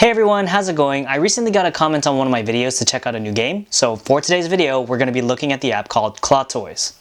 Hey everyone, how's it going? I recently got a comment on one of my videos to check out a new game, so for today's video, we're going to be looking at the app called Claw Toys.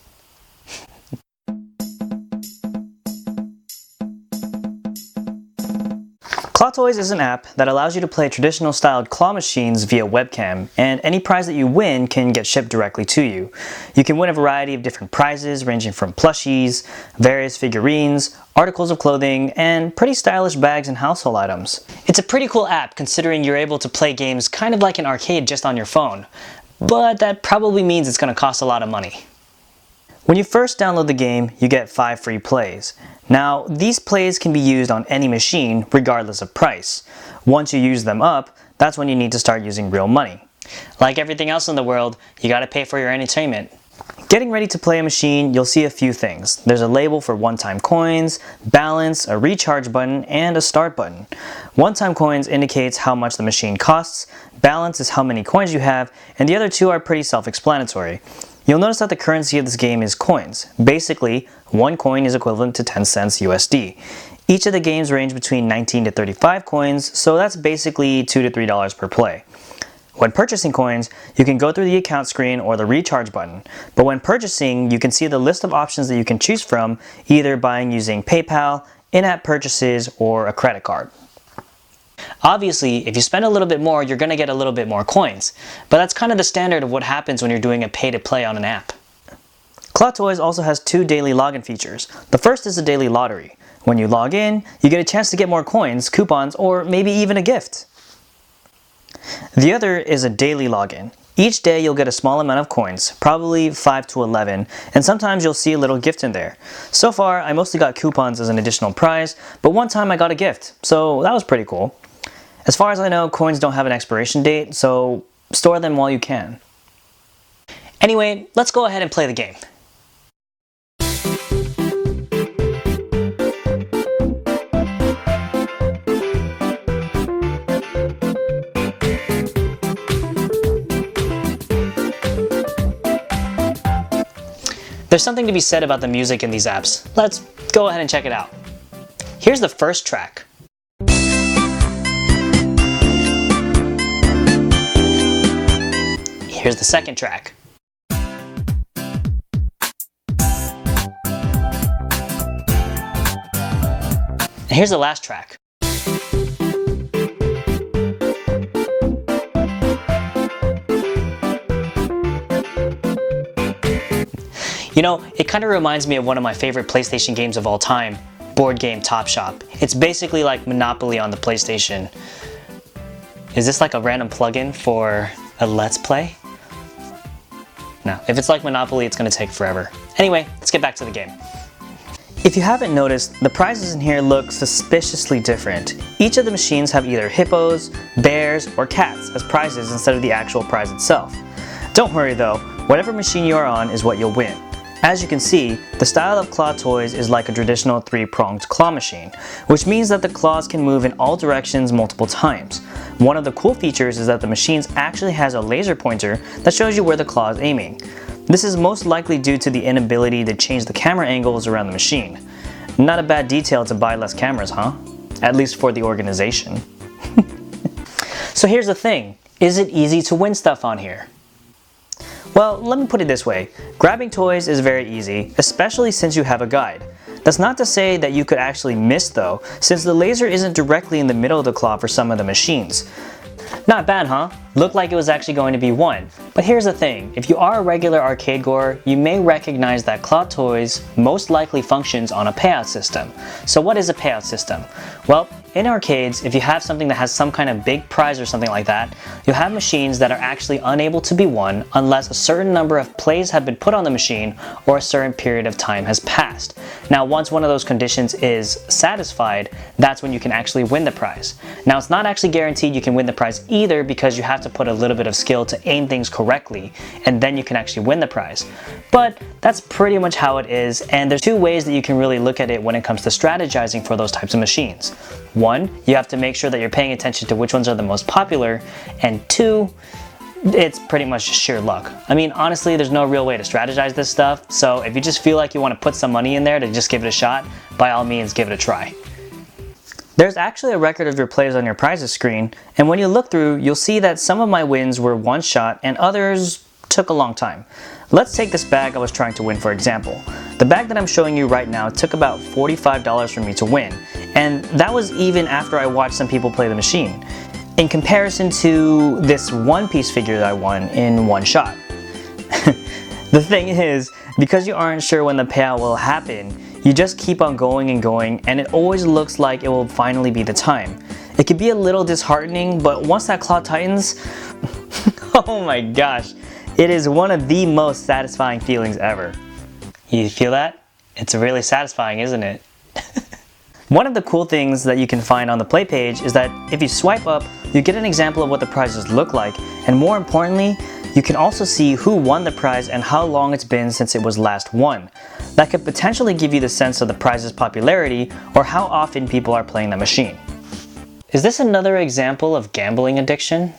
Claw Toys is an app that allows you to play traditional styled claw machines via webcam, and any prize that you win can get shipped directly to you. You can win a variety of different prizes ranging from plushies, various figurines, articles of clothing, and pretty stylish bags and household items. It's a pretty cool app considering you're able to play games kind of like an arcade just on your phone, but that probably means it's going to cost a lot of money. When you first download the game, you get 5 free plays. Now, these plays can be used on any machine, regardless of price. Once you use them up, that's when you need to start using real money. Like everything else in the world, you gotta pay for your entertainment. Getting ready to play a machine, you'll see a few things. There's a label for one-time coins, balance, a recharge button, and a start button. One-time coins indicates how much the machine costs, balance is how many coins you have, and the other two are pretty self-explanatory. You'll notice that the currency of this game is coins. Basically, one coin is equivalent to 10 cents USD. Each of the games range between 19 to 35 coins, so that's basically $2 to $3 per play. When purchasing coins, you can go through the account screen or the recharge button, but when purchasing, you can see the list of options that you can choose from, either buying using PayPal, in-app purchases, or a credit card. Obviously, if you spend a little bit more, you're going to get a little bit more coins, but that's kind of the standard of what happens when you're doing a pay-to-play on an app. Claw Toys also has 2 daily login features. The first is a daily lottery. When you log in, you get a chance to get more coins, coupons, or maybe even a gift. The other is a daily login. Each day you'll get a small amount of coins, probably 5 to 11, and sometimes you'll see a little gift in there. So far, I mostly got coupons as an additional prize, but one time I got a gift, so that was pretty cool. As far as I know, coins don't have an expiration date, so store them while you can. Anyway, let's go ahead and play the game. There's something to be said about the music in these apps. Let's go ahead and check it out. Here's the first track. Here's the second track. And here's the last track. You know, it kind of reminds me of one of my favorite PlayStation games of all time, Board Game Top Shop. It's basically like Monopoly on the PlayStation. Is this like a random plugin for a Let's Play? No, if it's like Monopoly, it's going to take forever. Anyway, let's get back to the game. If you haven't noticed, the prizes in here look suspiciously different. Each of the machines have either hippos, bears, or cats as prizes instead of the actual prize itself. Don't worry though, whatever machine you are on is what you'll win. As you can see, the style of Claw Toys is like a traditional 3-pronged claw machine, which means that the claws can move in all directions multiple times. One of the cool features is that the machine actually has a laser pointer that shows you where the claw is aiming. This is most likely due to the inability to change the camera angles around the machine. Not a bad detail to buy less cameras, huh? At least for the organization. So here's the thing, is it easy to win stuff on here? Well, let me put it this way, grabbing toys is very easy, especially since you have a guide. That's not to say that you could actually miss though, since the laser isn't directly in the middle of the claw for some of the machines. Not bad, huh? Looked like it was actually going to be 1. But here's the thing, if you are a regular arcade goer, you may recognize that Claw Toys most likely functions on a payout system. So what is a payout system? Well, in arcades, if you have something that has some kind of big prize or something like that, you'll have machines that are actually unable to be won unless a certain number of plays have been put on the machine or a certain period of time has passed. Now, once one of those conditions is satisfied, that's when you can actually win the prize. Now, it's not actually guaranteed you can win the prize either because you have to put a little bit of skill to aim things correctly, and then you can actually win the prize. But that's pretty much how it is, and there's 2 ways that you can really look at it when it comes to strategizing for those types of machines. 1, you have to make sure that you're paying attention to which ones are the most popular, and 2, it's pretty much just sheer luck. I mean, honestly, there's no real way to strategize this stuff, so if you just feel like you want to put some money in there to just give it a shot, by all means, give it a try. There's actually a record of your plays on your prizes screen, and when you look through, you'll see that some of my wins were one shot and others took a long time. Let's take this bag I was trying to win for example. The bag that I'm showing you right now took about $45 for me to win, and that was even after I watched some people play the machine, in comparison to this one piece figure that I won in one shot. The thing is, because you aren't sure when the payout will happen, you just keep on going and going, and it always looks like it will finally be the time. It can be a little disheartening, but once that claw tightens, oh my gosh, it is one of the most satisfying feelings ever. You feel that? It's really satisfying, isn't it? One of the cool things that you can find on the play page is that if you swipe up, you get an example of what the prizes look like, and more importantly, you can also see who won the prize and how long it's been since it was last won. That could potentially give you the sense of the prize's popularity or how often people are playing the machine. Is this another example of gambling addiction?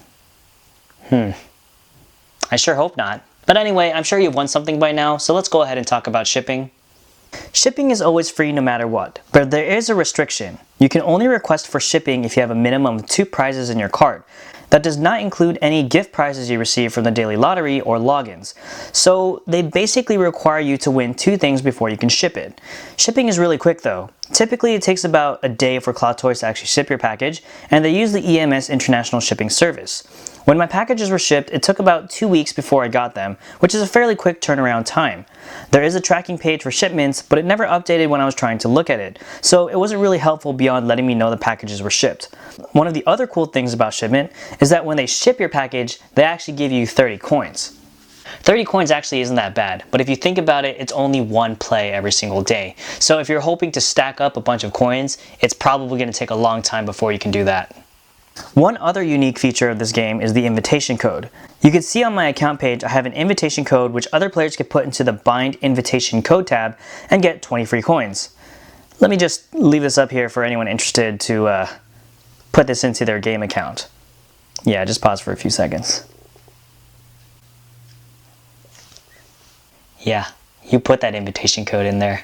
I sure hope not. But anyway, I'm sure you've won something by now, so let's go ahead and talk about shipping. Shipping is always free no matter what, but there is a restriction. You can only request for shipping if you have a minimum of 2 prizes in your cart. That does not include any gift prizes you receive from the daily lottery or logins. So they basically require you to win 2 things before you can ship it. Shipping is really quick though. Typically it takes about a day for Cloud Toys to actually ship your package, and they use the EMS International Shipping Service. When my packages were shipped, it took about 2 weeks before I got them, which is a fairly quick turnaround time. There is a tracking page for shipments, but it never updated when I was trying to look at it, so it wasn't really helpful beyond letting me know the packages were shipped. One of the other cool things about shipment is that when they ship your package, they actually give you 30 coins. 30 coins actually isn't that bad, but if you think about it, it's only one play every single day. So if you're hoping to stack up a bunch of coins, it's probably going to take a long time before you can do that. One other unique feature of this game is the invitation code. You can see on my account page I have an invitation code which other players can put into the Bind Invitation Code tab and get 20 free coins. Let me just leave this up here for anyone interested to put this into their game account. Yeah, just pause for a few seconds. Yeah, you put that invitation code in there.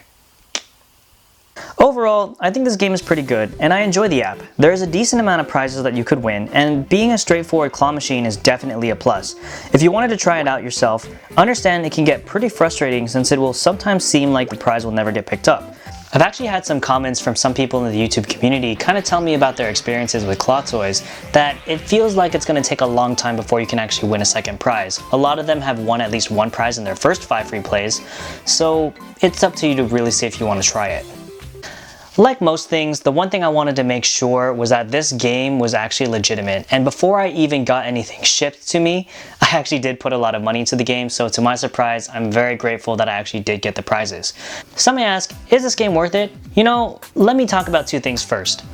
Overall, I think this game is pretty good, and I enjoy the app. There is a decent amount of prizes that you could win, and being a straightforward claw machine is definitely a plus. If you wanted to try it out yourself, understand it can get pretty frustrating since it will sometimes seem like the prize will never get picked up. I've actually had some comments from some people in the YouTube community kind of tell me about their experiences with Claw Toys, that it feels like it's going to take a long time before you can actually win a second prize. A lot of them have won at least one prize in their first 5 free plays, so it's up to you to really see if you want to try it. Like most things, the one thing I wanted to make sure was that this game was actually legitimate, and before I even got anything shipped to me, I actually did put a lot of money into the game, so to my surprise, I'm very grateful that I actually did get the prizes. Some may ask, is this game worth it? You know, let me talk about 2 things first.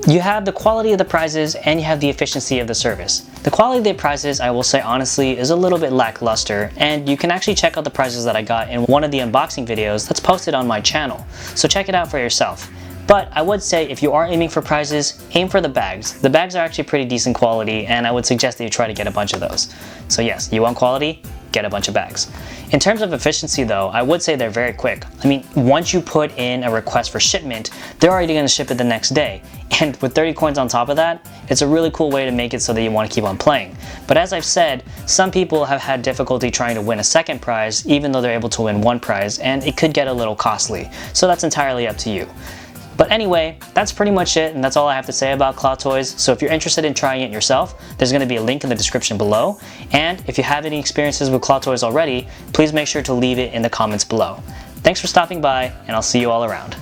You have the quality of the prizes and you have the efficiency of the service. The quality of the prizes, I will say honestly, is a little bit lackluster, and you can actually check out the prizes that I got in one of the unboxing videos that's posted on my channel, so check it out for yourself. But I would say if you are aiming for prizes, aim for the bags. The bags are actually pretty decent quality, and I would suggest that you try to get a bunch of those. So yes, you want quality? Get a bunch of bags. In terms of efficiency though, I would say they're very quick. I mean, once you put in a request for shipment, they're already going to ship it the next day. And with 30 coins on top of that, it's a really cool way to make it so that you want to keep on playing. But as I've said, some people have had difficulty trying to win a second prize, even though they're able to win one prize, and it could get a little costly. So that's entirely up to you. But anyway, that's pretty much it, and that's all I have to say about Claw Toys. So if you're interested in trying it yourself, there's going to be a link in the description below. And if you have any experiences with Claw Toys already, please make sure to leave it in the comments below. Thanks for stopping by, and I'll see you all around.